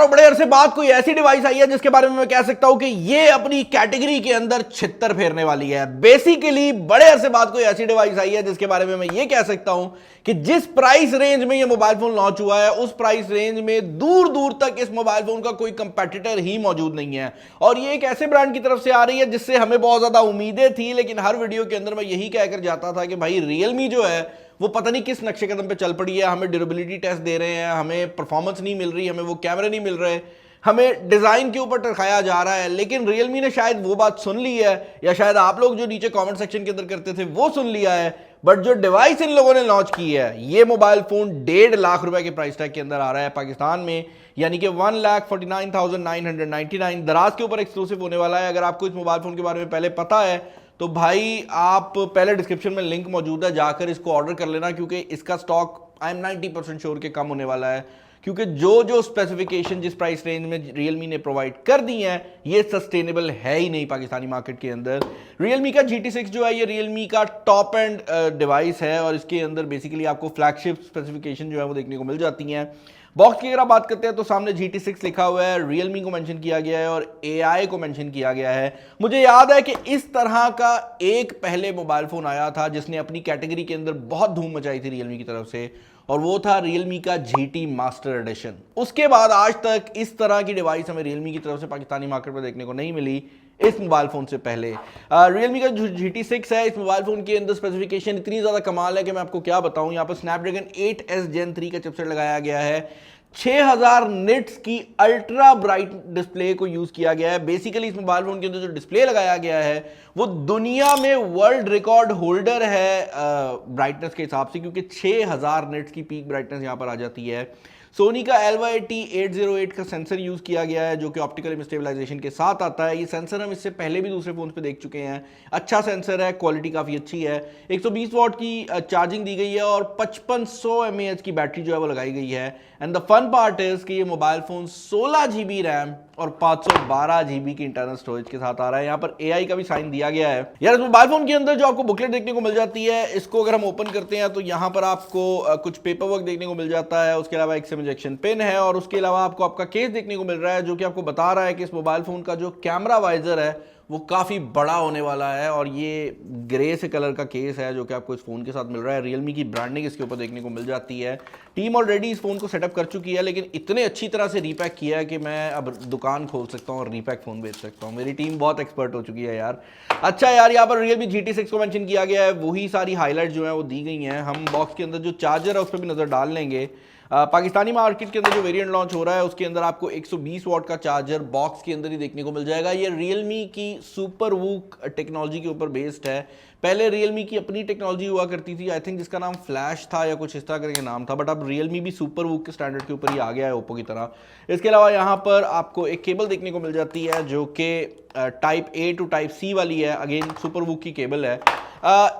बड़े अरसे बाद कोई ऐसी डिवाइस आई है जिसके बारे में मैं कह सकता हूं कि ये अपनी कैटेगरी के अंदर छित्तर फेरने वाली है। बेसिकली बड़े अरसे बाद कोई ऐसी डिवाइस आई है जिसके बारे में मैं ये कह सकता हूं कि जिस प्राइस रेंज में ये मोबाइल फोन लॉन्च हुआ है उस प्राइस रेंज में दूर दूर तक इस मोबाइल फोन का कोई कंपेटिटर ही मौजूद नहीं है। और ये एक ऐसे ब्रांड की तरफ से आ रही है जिससे हमें बहुत ज्यादा उम्मीदें थी, लेकिन हर वीडियो के अंदर मैं यही कहकर जाता था कि भाई रियलमी जो है वो पता नहीं किस नक्शे कदम पे चल पड़ी है। हमें ड्यूरेबिलिटी टेस्ट दे रहे हैं, हमें परफॉर्मेंस नहीं मिल रही, हमें वो कैमरे नहीं मिल रहे, हमें डिजाइन के ऊपर टरखाया जा रहा है। लेकिन रियलमी ने शायद वो बात सुन ली है, या शायद आप लोग जो नीचे कमेंट सेक्शन के अंदर करते थे वो सुन लिया है। बट जो डिवाइस इन लोगों ने लॉन्च की है, ये मोबाइल फोन 1.5 लाख रुपए के प्राइस टैग के अंदर आ रहा है पाकिस्तान में, यानी कि 1,49,999 दराज के ऊपर एक्सक्लूसिव होने वाला है। अगर आपको इस मोबाइल फोन के बारे में पहले पता है तो भाई आप पहले डिस्क्रिप्शन में लिंक मौजूद है, जाकर इसको ऑर्डर कर लेना, क्योंकि इसका स्टॉक आई एम 90% श्योर के कम होने वाला है। क्योंकि जो स्पेसिफिकेशन जिस प्राइस रेंज में रियलमी ने प्रोवाइड कर दी है ये सस्टेनेबल है ही नहीं पाकिस्तानी मार्केट के अंदर। रियलमी का GT6 जो है ये रियलमी का टॉप एंड डिवाइस है और इसके अंदर बेसिकली आपको फ्लैगशिप स्पेसिफिकेशन जो है वो देखने को मिल जाती हैं। बॉक्स की अगर आप बात करते हैं तो सामने GT6 लिखा हुआ है, रियलमी को मेंशन किया गया है और AI को मेंशन किया गया है। मुझे याद है कि इस तरह का एक पहले मोबाइल फोन आया था जिसने अपनी कैटेगरी के अंदर बहुत धूम मचाई थी रियलमी की तरफ से, और वो था रियलमी का GT मास्टर एडिशन। उसके बाद आज तक इस तरह की डिवाइस हमें रियलमी की तरफ से पाकिस्तानी मार्केट में देखने को नहीं मिली इस मोबाइल फोन से पहले। रियलमी का जो GT6 है, इस मोबाइल फोन के अंदर स्पेसिफिकेशन इतनी ज्यादा कमाल है कि मैं आपको क्या बताऊं। यहाँ पर स्नैपड्रैगन 8S Gen 3 का चिपसेट लगाया गया है, 6000 निट्स की अल्ट्रा ब्राइट डिस्प्ले को यूज किया गया है। बेसिकली इस मोबाइल फोन के अंदर जो डिस्प्ले लगाया गया है वो दुनिया में वर्ल्ड रिकॉर्ड होल्डर है ब्राइटनेस के हिसाब से, क्योंकि 6000 निट्स की पीक ब्राइटनेस यहां पर आ जाती है। सोनी का LYT808 का सेंसर यूज किया गया है जो कि ऑप्टिकल इमेज स्टेबलाइजेशन के साथ आता है। ये सेंसर हम इससे पहले भी दूसरे फोन पे देख चुके हैं। अच्छा सेंसर है, क्वालिटी काफी अच्छी है। 120 वॉट की चार्जिंग दी गई है और 5500 mAh की बैटरी जो है वो लगाई गई है। And the fun part is कि ये मोबाइल फोन 16 GB रैम और 512 GB की इंटरनल स्टोरेज के साथ आ रहा है। यहाँ पर AI का भी साइन दिया गया है। यार इस मोबाइल फोन के अंदर जो आपको बुकलेट देखने को मिल जाती है, इसको अगर हम ओपन करते हैं तो यहाँ पर आपको कुछ पेपर वर्क देखने को मिल जाता है। उसके अलावा एक सिम इंजेक्शन पिन है और उसके अलावा आपको आपका केस देखने को मिल रहा है जो कि आपको बता रहा है कि इस मोबाइल फोन का जो कैमरा वाइजर है वो काफ़ी बड़ा होने वाला है। और ये ग्रे से कलर का केस है जो कि आपको इस फ़ोन के साथ मिल रहा है। रियलमी की ब्रांडिंग इसके ऊपर देखने को मिल जाती है। टीम ऑलरेडी इस फ़ोन को सेटअप कर चुकी है, लेकिन इतने अच्छी तरह से रीपैक किया है कि मैं अब दुकान खोल सकता हूँ और रीपैक फ़ोन बेच सकता हूँ। मेरी टीम बहुत एक्सपर्ट हो चुकी है यार। अच्छा यार, यहाँ पर रियलमी GT6 को मेंशन किया गया है, वही सारी हाईलाइट जो है वो दी गई हैं। हम बॉक्स के अंदर जो चार्जर है उस पर भी नज़र डाल लेंगे। पाकिस्तानी मार्केट के अंदर जो वेरिएंट लॉन्च हो रहा है उसके अंदर आपको 120 वॉट का चार्जर बॉक्स के अंदर ही देखने को मिल जाएगा। ये रियलमी की सुपर वूक टेक्नोलॉजी के ऊपर बेस्ड है। पहले रियलमी की अपनी टेक्नोलॉजी हुआ करती थी, आई थिंक जिसका नाम फ्लैश था या कुछ इस तरह करके नाम था, बट अब रियलमी भी सुपर वूक के स्टैंडर्ड के ऊपर ही आ गया है ओप्पो की तरह। इसके अलावा यहाँ पर आपको एक केबल देखने को मिल जाती है जो कि type A to type C वाली है। अगेन सुपर वूक की केबल है।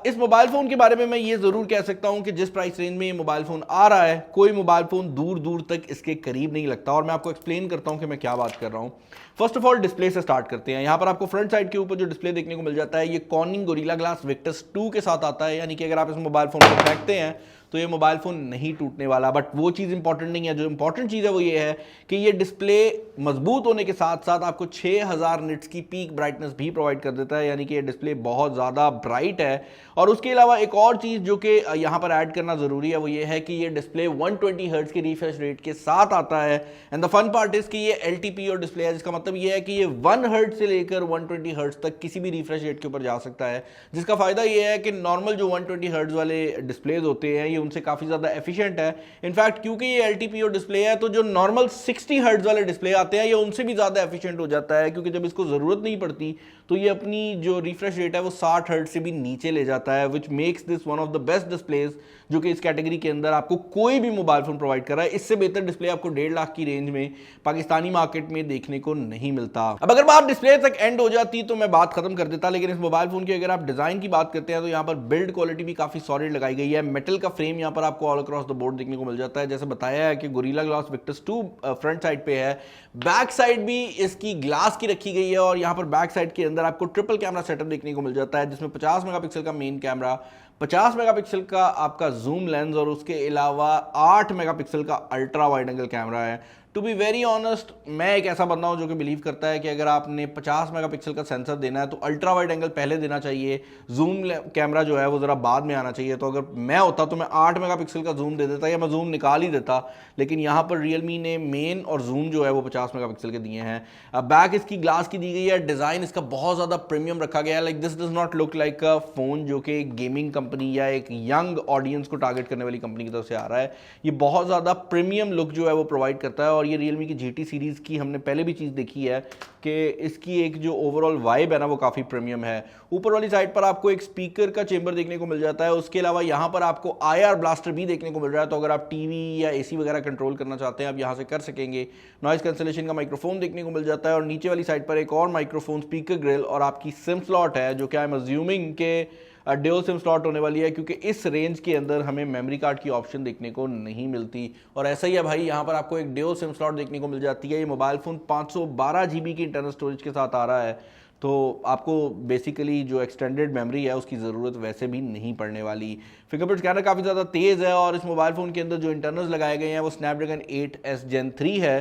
इस मोबाइल फ़ोन के बारे में मैं ये ज़रूर कह सकता हूँ कि जिस प्राइस रेंज में ये मोबाइल फ़ोन आ रहा है कोई मोबाइल फ़ोन दूर दूर तक इसके करीब नहीं लगता। और मैं आपको एक्सप्लेन करता हूँ कि मैं क्या बात कर रहा हूँ। फर्स्ट ऑफ ऑल डिस्प्ले से स्टार्ट करते हैं। यहाँ पर आपको फ्रंट साइड के ऊपर जो डिस्प्ले देखने को मिल जाता है ये कॉर्निंग गोरिल्ला ग्लास विक्टस 2 के साथ आता है, यानी कि अगर आप इस मोबाइल फ़ोन को फेंकते हैं तो ये मोबाइल फ़ोन नहीं टूटने वाला। बट वो चीज़ इंपॉर्टेंट नहीं है। जो इंपॉर्टेंट चीज़ है वो ये है कि ये डिस्प्ले मजबूत होने के साथ साथ आपको 6000 निट्स की पीक ब्राइटनेस भी प्रोवाइड कर देता है, यानी कि ये डिस्प्ले बहुत ज़्यादा ब्राइट है। और उसके अलावा एक और चीज़ जो कि यहाँ पर ऐड करना ज़रूरी है वो ये है कि ये डिस्प्ले 120 हर्ट्ज के रिफ्रेश रेट के साथ आता है। And the fun part is कि ये LTPO डिस्प्ले है, जिसका मतलब ये है कि ये 1 हर्ट्ज से लेकर 120 हर्ट्ज तक किसी भी रिफ्रेश रेट के ऊपर जा सकता है। जिसका फ़ायदा ये है कि नॉर्मल जो 120 हर्ट्ज वाले डिस्प्लेज होते हैं ये उनसे काफ़ी ज़्यादा एफिशिएंट है। इनफैक्ट क्योंकि ये LTPO डिस्प्ले है तो जो नॉर्मल 60 हर्ट्ज वाले डिस्प्ले आते हैं ये उनसे भी ज़्यादा एफिशिएंट हो जाता है, क्योंकि जब इसको ज़रूरत नहीं पड़ती तो ये अपनी जो रिफ्रेश रेट है वो 60 हर्ट्ज से भी नीचे ले जाता है, which makes this one of the best displays जो कि इस कैटेगरी के अंदर आपको कोई भी मोबाइल फोन प्रोवाइड कर रहा है। इससे बेहतर डिस्प्ले आपको 1.5 लाख की रेंज में पाकिस्तानी मार्केट में देखने को नहीं मिलता। अब अगर बात डिस्प्ले तक एंड हो जाती तो मैं बात खत्म कर देता, लेकिन इस मोबाइल फोन की अगर आप डिजाइन की बात करते हैं तो यहाँ पर बिल्ड क्वालिटी भी काफी सॉलिड लगाई गई है। मेटल का फ्रेम यहाँ पर आपको ऑल अक्रॉस द बोर्ड देखने को मिल जाता है। जैसे बताया है कि gorilla glass Victus 2 front side पे है, बैक साइड भी इसकी ग्लास की रखी गई है और यहाँ पर बैक साइड के अंदर आपको ट्रिपल कैमरा सेटअप देखने को मिल जाता है, जिसमें 50 मेगापिक्सल का मेन कैमरा, 50 मेगापिक्सल का आपका जूम लेंस और उसके अलावा 8 मेगापिक्सल का अल्ट्रा वाइड एंगल कैमरा है। टू बी वेरी ऑनेस्ट, मैं एक ऐसा बंदा हूं जो कि बिलीव करता है कि अगर आपने 50 मेगापिक्सल का सेंसर देना है तो अल्ट्रा वाइड एंगल पहले देना चाहिए, जूम कैमरा जो है वो ज़रा बाद में आना चाहिए। तो अगर मैं होता तो मैं 8 मेगापिक्सल का जूम दे देता या मैं जूम निकाल ही देता, लेकिन यहाँ पर रियलमी ने मेन और जूम जो है वो 50 मेगापिक्सल के दिए हैं। बैक इसकी ग्लास की दी गई है, डिज़ाइन इसका बहुत ज़्यादा प्रीमियम रखा गया है। Like this does not look like a phone जो कि गेमिंग कंपनी या एक यंग ऑडियंस को टारगेट करने वाली कंपनी की तरफ से आ रहा है। ये बहुत ज़्यादा प्रीमियम लुक जो है वो प्रोवाइड करता है। और ये रियलमी की GT सीरीज़ की हमने पहले भी चीज़ देखी है कि इसकी एक जो ओवरऑल वाइब है ना वो काफ़ी प्रीमियम है। ऊपर वाली साइड पर आपको एक स्पीकर का चेंबर देखने को मिल जाता है। उसके अलावा यहाँ पर आपको IR ब्लास्टर भी देखने को मिल रहा है, तो अगर आप टीवी या AC वगैरह कंट्रोल करना चाहते हैं आप यहाँ से कर सकेंगे। नॉइस कैंसलेशन का माइक्रोफोन देखने को मिल जाता है और नीचे वाली साइड पर एक और माइक्रोफोन, स्पीकर ग्रिल और आपकी सिम स्लॉट है जो कि आई एम अज्यूमिंग के ड्यूल सिम स्लॉट होने वाली है, क्योंकि इस रेंज के अंदर हमें मेमोरी कार्ड की ऑप्शन देखने को नहीं मिलती। और ऐसा ही है भाई, यहाँ पर आपको एक ड्यूल सिम स्लॉट देखने को मिल जाती है। ये मोबाइल फ़ोन 512 GB की इंटरनल स्टोरेज के साथ आ रहा है, तो आपको बेसिकली जो एक्सटेंडेड मेमोरी है उसकी ज़रूरत वैसे भी नहीं पड़ने वाली। फिंगरप्रिंट स्कैनर काफ़ी ज़्यादा तेज़ है और इस मोबाइल फ़ोन के अंदर जो इंटरनल्स लगाए गए हैं वो स्नैपड्रैगन 8S Gen 3 है।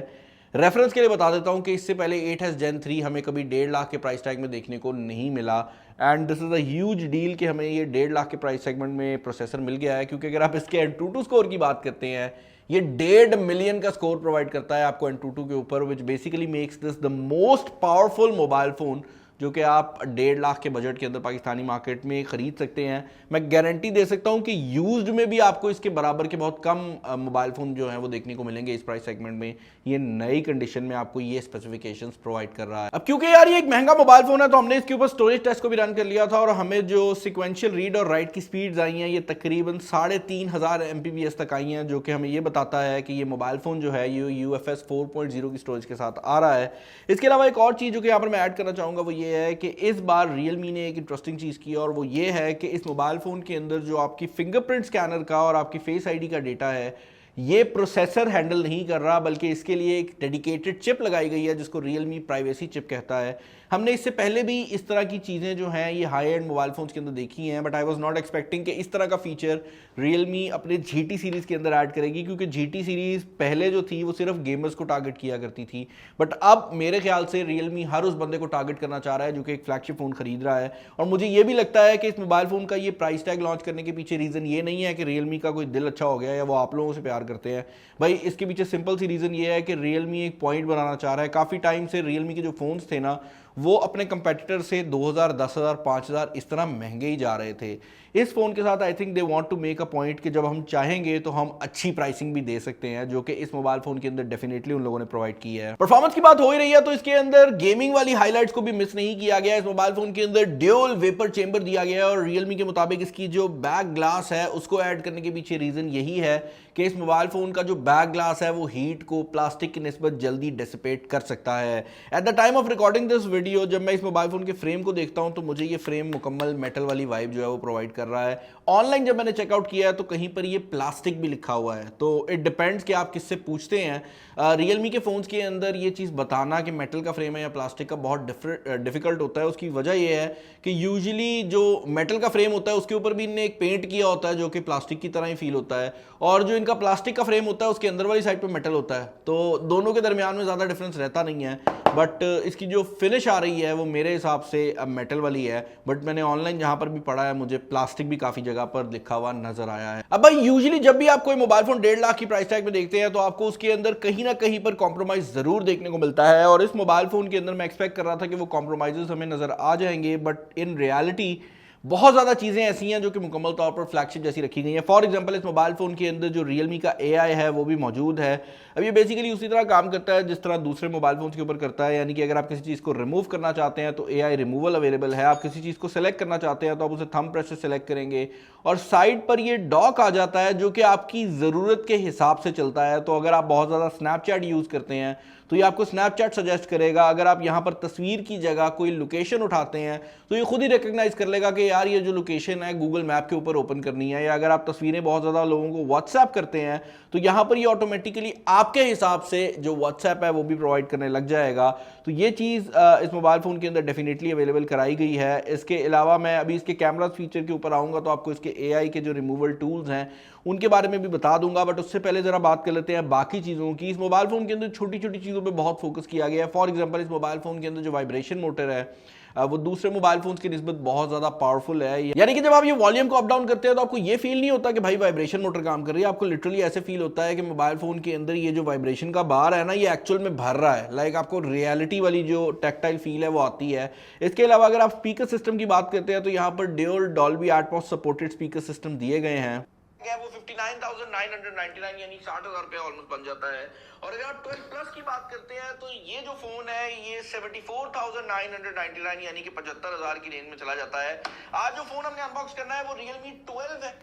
रेफरेंस के लिए बता देता हूं कि इससे पहले 8S Gen 3 हमें कभी 1.5 लाख के प्राइस टैग में देखने को नहीं मिला, and this is a huge deal कि हमें ये 1.5 लाख के प्राइस सेगमेंट में प्रोसेसर मिल गया है। क्योंकि अगर आप इसके Antutu स्कोर की बात करते हैं, ये 1.5 मिलियन का स्कोर प्रोवाइड करता है आपको Antutu के ऊपर, which basically makes this the most powerful mobile phone जो कि आप 1.5 लाख के बजट के अंदर पाकिस्तानी मार्केट में खरीद सकते हैं। मैं गारंटी दे सकता हूं कि यूज्ड में भी आपको इसके बराबर के बहुत कम मोबाइल फ़ोन जो हैं वो देखने को मिलेंगे इस प्राइस सेगमेंट में। ये नई कंडीशन में आपको ये स्पेसिफिकेशंस प्रोवाइड कर रहा है। अब क्योंकि यार ये एक महंगा मोबाइल फ़ोन है तो हमने इसके ऊपर स्टोरेज टेस्ट को भी रन कर लिया था और हमें जो सिक्वेंशियल रीड और राइट की स्पीड्स आई हैं ये तकरीबन 3500 MPBS तक आई हैं, जो कि हमें ये बताता है कि ये मोबाइल फ़ोन जो है ये UFS 4.0 की स्टोरेज के साथ आ रहा है। इसके अलावा एक और चीज़ जो कि यहाँ पर मैं ऐड करना चाहूँगा वो ये है कि इस बार रियलमी ने एक इंटरेस्टिंग चीज़ की और वो ये है कि इस मोबाइल फ़ोन के अंदर जो आपकी फिंगरप्रिंट स्कैनर का और आपकी फेस आईडी का डेटा है ये प्रोसेसर हैंडल नहीं कर रहा, बल्कि इसके लिए एक डेडिकेटेड चिप लगाई गई है जिसको रियलमी प्राइवेसी चिप कहता है। हमने इससे पहले भी इस तरह की चीज़ें जो हैं ये हाई एंड मोबाइल फोन्स के अंदर देखी हैं, but I was not expecting कि इस तरह का फीचर रियलमी अपने GT सीरीज़ के अंदर ऐड करेगी, क्योंकि GT सीरीज़ पहले जो थी वो सिर्फ गेमर्स को टारगेट किया करती थी, बट अब मेरे ख्याल से रियलमी हर उस बंदे को टारगेट करना चाह रहा है जो कि एक फ्लैगशिप फ़ोन खरीद रहा है। और मुझे ये भी लगता है कि इस मोबाइल फ़ोन का ये प्राइस टैग लॉन्च करने के पीछे रीज़न ये नहीं है कि रियलमी का कोई दिल अच्छा हो गया या वो आप लोगों से प्यार करते हैं। भाई इसके पीछे सिंपल सी रीज़न ये है कि रियलमी एक पॉइंट बनाना चाह रहा है। काफ़ी टाइम से रियलमी के जो फ़ोन्स थे ना वो अपने कंपेटिटर से 2000, 10,000, 5,000 इस तरह महंगे ही जा रहे थे। इस फ़ोन के साथ I think they want to make a point कि जब हम चाहेंगे तो हम अच्छी प्राइसिंग भी दे सकते हैं, जो कि इस मोबाइल फ़ोन के अंदर डेफिनेटली उन लोगों ने प्रोवाइड की है। परफॉर्मेंस की बात हो ही रही है तो इसके अंदर गेमिंग वाली हाईलाइट्स को भी मिस नहीं किया गया। इस मोबाइल फ़ोन के अंदर ड्यूल वेपर चेंबर दिया गया है और रियलमी के मुताबिक इसकी जो बैक ग्लास है उसको ऐड करने के पीछे रीज़न यही है कि इस मोबाइल फ़ोन का जो बैक ग्लास है वो हीट को प्लास्टिक की निस्बत जल्दी डिसिपेट कर सकता है। At the time of recording this video जब मैं इस मोबाइल फ़ोन के फ्रेम को देखता हूं तो मुझे ये फ्रेम मुकम्मल मेटल वाली वाइब जो है वो प्रोवाइड कर रहा है। ऑनलाइन जब मैंने चेकआउट किया है तो कहीं पर ये प्लास्टिक भी लिखा हुआ है, तो इट डिपेंड्स कि आप किससे पूछते हैं। रियलमी के फ़ोन्स के अंदर ये चीज़ बताना कि मेटल का फ्रेम है या प्लास्टिक का बहुत डिफिकल्ट होता है। उसकी वजह यह है कि यूजुअली जो मेटल का फ्रेम होता है उसके ऊपर भी इनने एक पेंट किया होता है जो कि प्लास्टिक की तरह ही फील होता है, और जो इनका प्लास्टिक का फ्रेम होता है उसके अंदर वाली साइड पे मेटल होता है, तो दोनों के दरमियान में ज़्यादा डिफरेंस रहता नहीं है। बट इसकी जो फिनिश आ रही है वो मेरे हिसाब से मेटल वाली है, बट मैंने ऑनलाइन जहाँ पर भी पढ़ा है मुझे प्लास्टिक भी काफ़ी जगह पर लिखा हुआ नजर आया है। अब भाई यूजुअली जब भी आप कोई मोबाइल फोन 1.5 लाख की प्राइस टैग में देखते हैं तो आपको उसके अंदर कहीं ना कहीं पर कॉम्प्रोमाइज जरूर देखने को मिलता है, और इस मोबाइल फोन के अंदर मैं एक्सपेक्ट कर रहा था कि वो कॉम्प्रोमाइजेस हमें नजर आ जाएंगे, बट इन रियलिटी बहुत ज़्यादा चीज़ें ऐसी हैं जो कि मुकम्मल तौर पर फ्लैगशिप जैसी रखी गई हैं। फॉर एग्जांपल इस मोबाइल फ़ोन के अंदर जो रियलमी का AI है वो भी मौजूद है। अब ये बेसिकली उसी तरह काम करता है जिस तरह दूसरे मोबाइल फ़ोन के ऊपर करता है, यानी कि अगर आप किसी चीज़ को रिमूव करना चाहते हैं तो AI रिमूवल अवेलेबल है। आप किसी चीज़ को सेलेक्ट करना चाहते हैं तो आप उसे थंब प्रेस से सेलेक्ट करेंगे और साइड पर ये डॉक आ जाता है जो कि आपकी ज़रूरत के हिसाब से चलता है। तो अगर आप बहुत ज़्यादा स्नैपचैट यूज़ करते हैं तो ये आपको स्नैपचैट सजेस्ट करेगा। अगर आप यहाँ पर तस्वीर की जगह कोई लोकेशन उठाते हैं तो ये खुद ही रिकग्नाइज कर लेगा कि यार ये जो लोकेशन है गूगल मैप के ऊपर ओपन करनी है, या अगर आप तस्वीरें बहुत ज़्यादा लोगों को व्हाट्सएप करते हैं तो यहाँ पर ये ऑटोमेटिकली आपके हिसाब से जो व्हाट्सएप है वो भी प्रोवाइड करने लग जाएगा। तो ये चीज़ इस मोबाइल फ़ोन के अंदर डेफिनेटली अवेलेबल कराई गई है। इसके अलावा मैं अभी इसके कैमरा फीचर के ऊपर आऊँगा तो आपको इसके AI के जो रिमूवल टूल्स हैं उनके बारे में भी बता दूंगा, बट उससे पहले जरा बात कर लेते हैं बाकी चीज़ों की। इस मोबाइल फ़ोन के अंदर छोटी छोटी चीज़ों पे बहुत फोकस किया गया है। फॉर एग्जांपल इस मोबाइल फ़ोन के अंदर जो वाइब्रेशन मोटर है वो दूसरे मोबाइल फोन्स की निस्बत बहुत ज़्यादा पावरफुल है। यानी कि जब आप ये वॉल्यूम को अप डाउन करते हैं तो आपको ये फील नहीं होता कि भाई वाइब्रेशन मोटर काम कर रही है, आपको लिटरली ऐसे फील होता है कि मोबाइल फ़ोन के अंदर ये जो वाइब्रेशन का बार है ना ये एक्चुअल में भर रहा है। लाइक आपको रियलिटी वाली जो टैक्टाइल फील है वो आती है। इसके अलावा अगर आप स्पीकर सिस्टम की बात करते हैं तो यहाँ पर dual Dolby Atmos supported speaker system दिए गए हैं। वो 59,999 यानी 60,000 रुपये ऑलमोस्ट बन जाता है। और अगर आप 12 प्लस की बात करते हैं तो ये जो फोन है ये 74,999 यानी कि 75,000 की रेंज में चला जाता है। आज जो फोन हमने अनबॉक्स करना है वो Realme 12 है।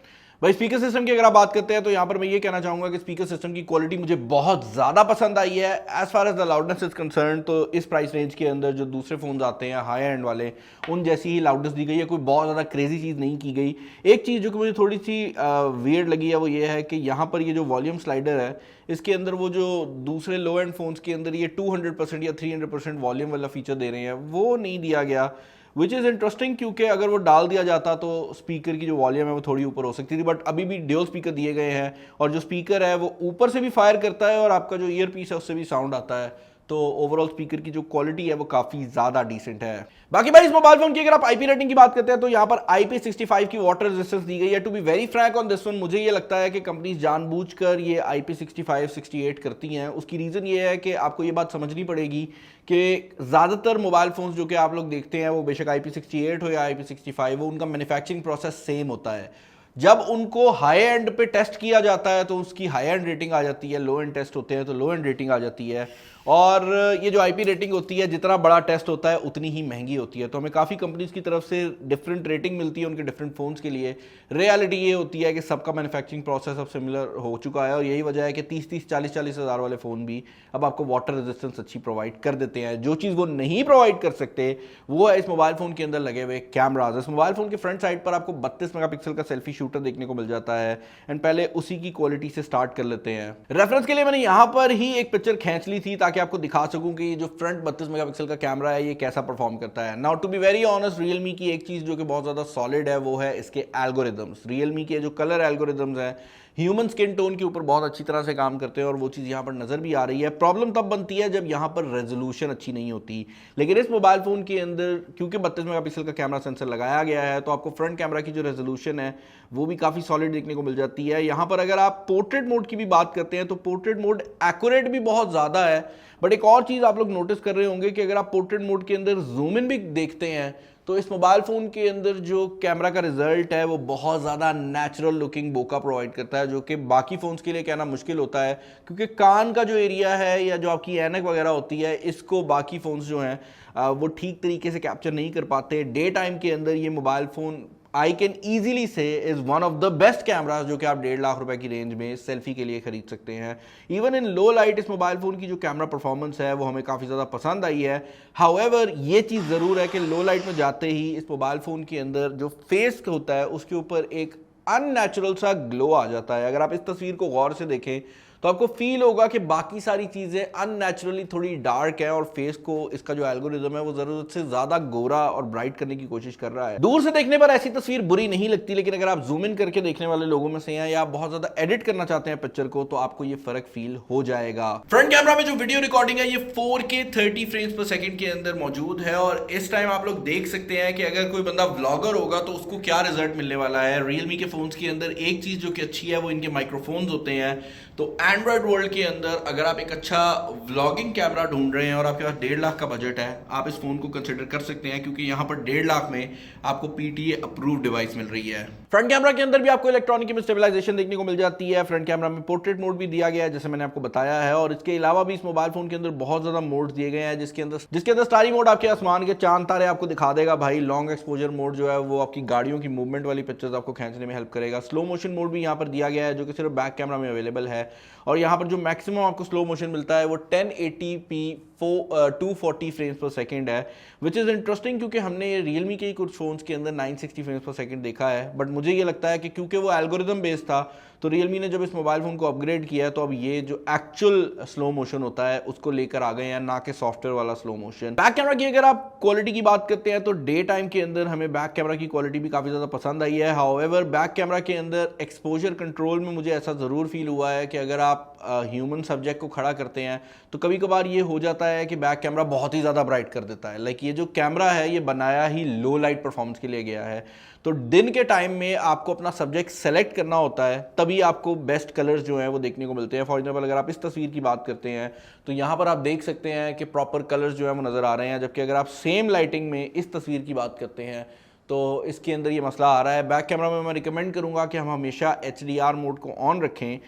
भाई स्पीकर सिस्टम की अगर आप बात करते हैं तो यहाँ पर मैं ये कहना चाहूँगा कि स्पीकर सिस्टम की क्वालिटी मुझे बहुत ज़्यादा पसंद आई है। As far as the loudness is concern तो इस प्राइस रेंज के अंदर जो दूसरे फ़ोन आते हैं हाई एंड वाले उन जैसी ही लाउडनेस दी गई है, कोई बहुत ज़्यादा क्रेजी चीज़ नहीं की गई। एक चीज़ जो कि मुझे थोड़ी सी वियर्ड लगी है वो ये है कि यहाँ पर ये जो वॉल्यूम स्लाइडर है इसके अंदर वो जो दूसरे लो एंड फ़ोन्स के अंदर ये 200% या 300% वॉल्यूम वाला फीचर दे रहे हैं वो नहीं दिया गया, विच इज़ इंटरेस्टिंग, क्योंकि अगर वो डाल दिया जाता तो स्पीकर की जो वॉल्यूम है वो थोड़ी ऊपर हो सकती थी। बट अभी भी ड्यूल स्पीकर दिए गए हैं और जो स्पीकर है वो ऊपर से भी फायर करता है और आपका जो ईयर पीस है उससे भी साउंड आता है। तो ओवरऑल स्पीकर की जो क्वालिटी है वो काफ़ी ज़्यादा डिसेंट है। बाकी भाई इस मोबाइल फोन की अगर आप IP रेटिंग की बात करते हैं तो यहाँ पर IP65 की वाटर रेजिस्टेंस दी गई है। To be very frank on this one, मुझे ये लगता है कि कंपनीज जानबूझकर ये IP65 68 करती हैं। उसकी रीज़न ये है कि आपको ये बात समझनी पड़ेगी कि ज़्यादातर मोबाइल फोन्स जो कि आप लोग देखते हैं वो बेशक IP68 हो या IP65 हो, उनका मैन्युफैक्चरिंग प्रोसेस सेम होता है। जब उनको हाई एंड पे टेस्ट किया जाता है तो उसकी हाई एंड रेटिंग आ जाती है, लो एंड टेस्ट होते हैं तो लो एंड रेटिंग आ जाती है। और ये जो IP रेटिंग होती है जितना बड़ा टेस्ट होता है उतनी ही महंगी होती है। तो हमें काफ़ी कंपनीज की तरफ से डिफरेंट रेटिंग मिलती है उनके डिफरेंट फ़ोन्स के लिए। रियलिटी ये होती है कि सबका मैन्युफैक्चरिंग प्रोसेस अब सिमिलर हो चुका है और यही वजह है कि 30-30, 40-40 हज़ार वाले फ़ोन भी अब आपको वाटर रेजिस्टेंस अच्छी प्रोवाइड कर देते हैं। जो चीज़ वो नहीं प्रोवाइड कर सकते वो है इस मोबाइल फ़ोन के अंदर लगे हुए कैमराज। इस मोबाइल फ़ोन के फ्रंट साइड पर आपको 32 मेगापिक्सल का सेल्फी शूटर देखने को मिल जाता है। एंड पहले उसी की क्वालिटी से स्टार्ट कर लेते हैं। रेफरेंस के लिए मैंने यहाँ पर ही एक पिक्चर खींच ली थी ताकि आपको दिखा सकूं कि जो फ्रंट 32 मेगापिक्सल का कैमरा है ये कैसा परफॉर्म करता है। Now to be very honest, Realme की एक चीज़ जो कि बहुत ज़्यादा सॉलिड है वो है इसके एल्गोरिदम्स। Realme के जो कलर एल्गोरिदम्स हैं ह्यूमन स्किन टोन के ऊपर बहुत अच्छी तरह से काम करते हैं और वो चीज़ यहाँ पर नज़र भी आ रही है। प्रॉब्लम तब बनती है जब यहाँ पर रेजोल्यूशन अच्छी नहीं होती, लेकिन इस मोबाइल फ़ोन के अंदर क्योंकि 32 मेगापिक्सल का कैमरा सेंसर लगाया गया है तो आपको फ्रंट कैमरा की जो रेजोल्यूशन है वो भी काफ़ी सॉलिड देखने को मिल जाती है। यहाँ पर अगर आप पोर्ट्रेट मोड की भी बात करते हैं तो पोर्ट्रेट मोड एक्यूरेट भी बहुत ज़्यादा है। बट एक और चीज़ आप लोग नोटिस कर रहे होंगे कि अगर आप पोर्ट्रेट मोड के अंदर जूम इन भी देखते हैं तो इस मोबाइल फ़ोन के अंदर जो कैमरा का रिजल्ट है वो बहुत ज़्यादा नेचुरल लुकिंग बोका प्रोवाइड करता है, जो कि बाकी फ़ोन्स के लिए कहना मुश्किल होता है क्योंकि कान का जो एरिया है या जो आपकी ऐनक वगैरह होती है इसको बाकी फ़ोन्स जो हैं वो ठीक तरीके से कैप्चर नहीं कर पाते। डे टाइम के अंदर ये mobile phone I can easily से is one of the best cameras जो कि आप 1.5 लाख रुपए की रेंज में सेल्फी के लिए खरीद सकते हैं। इवन इन लो लाइट इस मोबाइल फ़ोन की जो कैमरा परफॉर्मेंस है वो हमें काफ़ी ज़्यादा पसंद आई है। हाउएवर ये चीज़ ज़रूर है कि लो लाइट में जाते ही इस मोबाइल फ़ोन के अंदर जो फेस होता है उसके ऊपर एक अननेचुरल सा ग्लो आ जाता है। अगर आप इस तस्वीर को गौर से देखें तो आपको फील होगा कि बाकी सारी चीज़ें अननेचुरली थोड़ी डार्क है और फेस को इसका जो एल्गोरिदम है वो ज़रूरत से ज़्यादा गोरा और ब्राइट करने की कोशिश कर रहा है। दूर से देखने पर ऐसी तस्वीर बुरी नहीं लगती, लेकिन अगर आप जूम इन करके देखने वाले लोगों में से हैं या आप बहुत ज़्यादा एडिट करना चाहते हैं पिक्चर को तो आपको ये फ़र्क फील हो जाएगा। फ्रंट कैमरा में जो वीडियो रिकॉर्डिंग है ये 4K 30 फ्रेम्स पर सेकेंड के अंदर मौजूद है और इस टाइम आप लोग देख सकते हैं कि अगर कोई बंदा व्लॉगर होगा तो उसको क्या रिजल्ट मिलने वाला है। Realme के फोन्स के अंदर एक चीज़ जो कि अच्छी है वो इनके माइक्रोफोन्स होते हैं। तो एंड्रॉयड वर्ल्ड के अंदर अगर आप एक अच्छा व्लॉगिंग कैमरा ढूंढ रहे हैं और आपके पास 1.5 लाख का बजट है आप इस फ़ोन को कंसिडर कर सकते हैं क्योंकि यहाँ पर 1.5 लाख में आपको PTA अप्रूव्ड डिवाइस मिल रही है। फ्रंट कैमरा के अंदर भी आपको इलेक्ट्रॉनिक इमेज स्टेबलाइजेशन देखने को मिल जाती है। फ्रंट कैमरा में पोर्ट्रेट मोड भी दिया गया है जैसे मैंने आपको बताया है और इसके अलावा भी इस मोबाइल फोन के अंदर बहुत ज़्यादा मोड्स दिए गए हैं जिसके अंदर स्टारी मोड आपके आसमान के चांद तारे आपको दिखा देगा भाई। लॉन्ग एक्सपोजर मोड जो है वो आपकी गाड़ियों की मूवमेंट वाली पिक्चर्स आपको खींचने में हेल्प करेगा। स्लो मोशन मोड भी यहाँ पर दिया गया है जो कि सिर्फ बैक कैमरा में अवेलेबल है। और यहाँ पर जो मैक्सिमम आपको स्लो मोशन मिलता है वो 1080p 240 फ्रेम्स पर सेकंड है, विच इज़ इंटरेस्टिंग क्योंकि हमने रियलमी के ही कुछ फोन्स के अंदर 960 फ्रेम्स पर सेकंड देखा है। बट मुझे ये लगता है कि क्योंकि वो एल्गोरिदम बेस्ड था तो रियलमी ने जब इस मोबाइल फ़ोन को अपग्रेड किया है तो अब ये जो एक्चुअल स्लो मोशन होता है उसको लेकर आ गए हैं, ना कि सॉफ्टवेयर वाला स्लो मोशन। बैक कैमरा की अगर आप क्वालिटी की बात करते हैं तो डे टाइम के अंदर हमें बैक कैमरा की क्वालिटी भी काफ़ी ज़्यादा पसंद आई है। हाउएवर बैक कैमरा के अंदर एक्सपोजर कंट्रोल में मुझे ऐसा ज़रूर फील हुआ है कि अगर आप ह्यूमन सब्जेक्ट को खड़ा करते हैं तो कभी कभार ये हो जाता है कि बैक कैमरा बहुत ही ज़्यादा ब्राइट कर देता है। लाइक ये जो कैमरा है ये बनाया ही लो लाइट परफॉर्मेंस के लिए गया है, तो दिन के टाइम में आपको अपना सब्जेक्ट सेलेक्ट करना होता है तभी आपको बेस्ट कलर्स जो हैं वो देखने को मिलते हैं। फॉर एग्जांपल अगर आप इस तस्वीर की बात करते हैं तो यहाँ पर आप देख सकते हैं कि प्रॉपर कलर्स जो है वो नज़र आ रहे हैं, जबकि अगर आप सेम लाइटिंग में इस तस्वीर की बात करते हैं तो इसके अंदर ये मसला आ रहा है। बैक कैमरा में मैं रिकमेंड करूँगा कि हम हमेशा HDR मोड को ऑन रखें,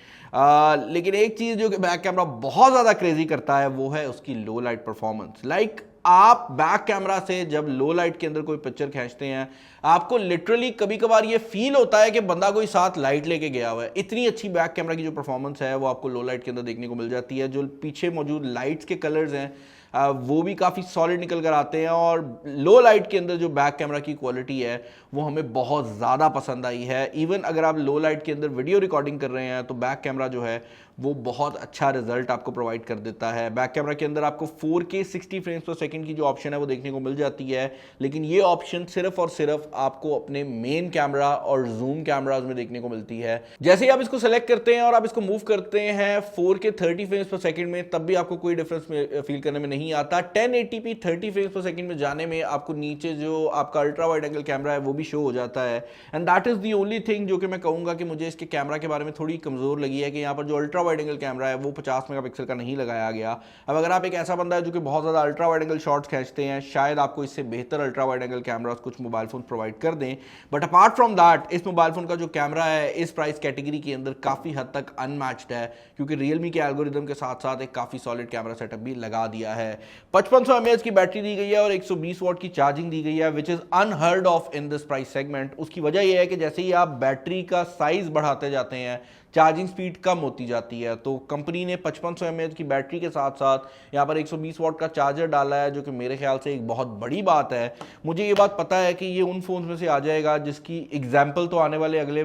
लेकिन एक चीज़ जो कि बैक कैमरा बहुत ज़्यादा क्रेजी करता है वो है उसकी लो लाइट परफॉर्मेंस। लाइक आप बैक कैमरा से जब लो लाइट के अंदर कोई पिक्चर खींचते हैं आपको लिटरली कभी कभार ये फील होता है कि बंदा कोई साथ लाइट लेके गया हुआ है। इतनी अच्छी बैक कैमरा की जो परफॉर्मेंस है वो आपको लो लाइट के अंदर देखने को मिल जाती है। जो पीछे मौजूद लाइट्स के कलर्स हैं वो भी काफ़ी सॉलिड निकल कर आते हैं और लो लाइट के अंदर जो बैक कैमरा की क्वालिटी है वो हमें बहुत ज़्यादा पसंद आई है। इवन अगर आप लो लाइट के अंदर वीडियो रिकॉर्डिंग कर रहे हैं तो बैक कैमरा जो है वो बहुत अच्छा रिजल्ट आपको प्रोवाइड कर देता है। बैक कैमरा के अंदर आपको 4K 60 फ्रेम्स पर सेकंड की जो ऑप्शन है वो देखने को मिल जाती है, लेकिन ये ऑप्शन सिर्फ और सिर्फ आपको अपने मेन कैमरा और जूम कैमराज में देखने को मिलती है। जैसे ही आप इसको सेलेक्ट करते हैं और आप इसको मूव करते हैं 4K 30 फ्रेम्स पर सेकंड में तब भी आपको कोई डिफरेंस फील करने में नहीं आता। 1080p 30 फ्रेम्स पर सेकंड में जाने में आपको नीचे जो आपका अल्ट्रा वाइड एंगल कैमरा है वो भी शो हो जाता है, and that is the only thing जो कि मैं कहूँगा कि मुझे इसके कैमरा के बारे में थोड़ी कमज़ोर लगी है कि यहाँ पर जो अल्ट्रा वाइड एंगल कैमरा है वो 50 मेगापिक्सल का नहीं लगाया गया। अब अगर आप एक ऐसा बंदा है जो कि बहुत ज़्यादा अल्ट्रा वाइड एंगल शॉट्स खींचते हैं शायद आपको इससे बेहतर अल्ट्रा वाइड एंगल कैमरा कुछ मोबाइल फ़ोन प्रोवाइड कर दें, बट अपार्ट फ्रॉम दैट इस मोबाइल फ़ोन का जो कैमरा है इस प्राइस कैटेगरी के अंदर काफ़ी हद तक अनमैच्ड है, क्योंकि रियलमी के एल्गोरिदम के साथ साथ एक काफ़ी सॉलिड कैमरा सेटअप भी लगा दिया है। 5500 mAh की बैटरी दी गई है और 120 वाट की चार्जिंग दी गई है, which is unheard of in this price segment. उसकी वजह यह है कि जैसे ही आप बैटरी का साइज़ बढ़ाते जाते हैं चार्जिंग स्पीड कम होती जाती है, तो कंपनी ने 5500 mAh की बैटरी के साथ साथ यहाँ पर 120 वाट का चार्जर डाला है, जो कि मेरे ख्याल से एक बहुत बड़ी बात है। मुझे ये बात पता है कि ये उन फोन्स में से आ जाएगा जिसकी एग्जाम्पल तो आने वाले अगले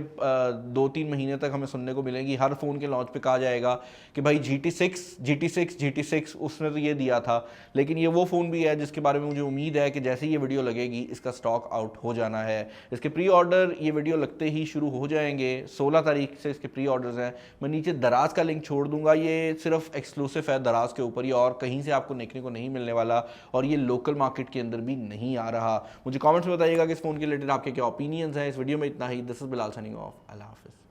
2-3 महीने तक हमें सुनने को मिलेगी। हर फ़ोन के लॉन्च पे कहा जाएगा कि भाई GT6 उसने तो ये दिया था, लेकिन ये वो फ़ोन भी है जिसके बारे में मुझे उम्मीद है कि जैसे ही ये वीडियो लगेगी इसका स्टॉक आउट हो जाना है। इसके प्री ऑर्डर ये वीडियो लगते ही शुरू हो जाएंगे। 16 तारीख से इसके प्री ऑर्डर्स हैं। मैं नीचे दराज का लिंक छोड़ दूंगा, ये सिर्फ एक्सक्लूसिव है दराज के ऊपर ही और कहीं से आपको देखने को नहीं मिलने वाला, और ये लोकल मार्केट के अंदर भी नहीं आ रहा। मुझे कमेंट्स में बताइएगा कि इस फोन के रिलेटेड आपके क्या ओपिनियंस हैं। इस वीडियो में इतना ही। This is Bilal signing off. अल्लाह हाफिज़।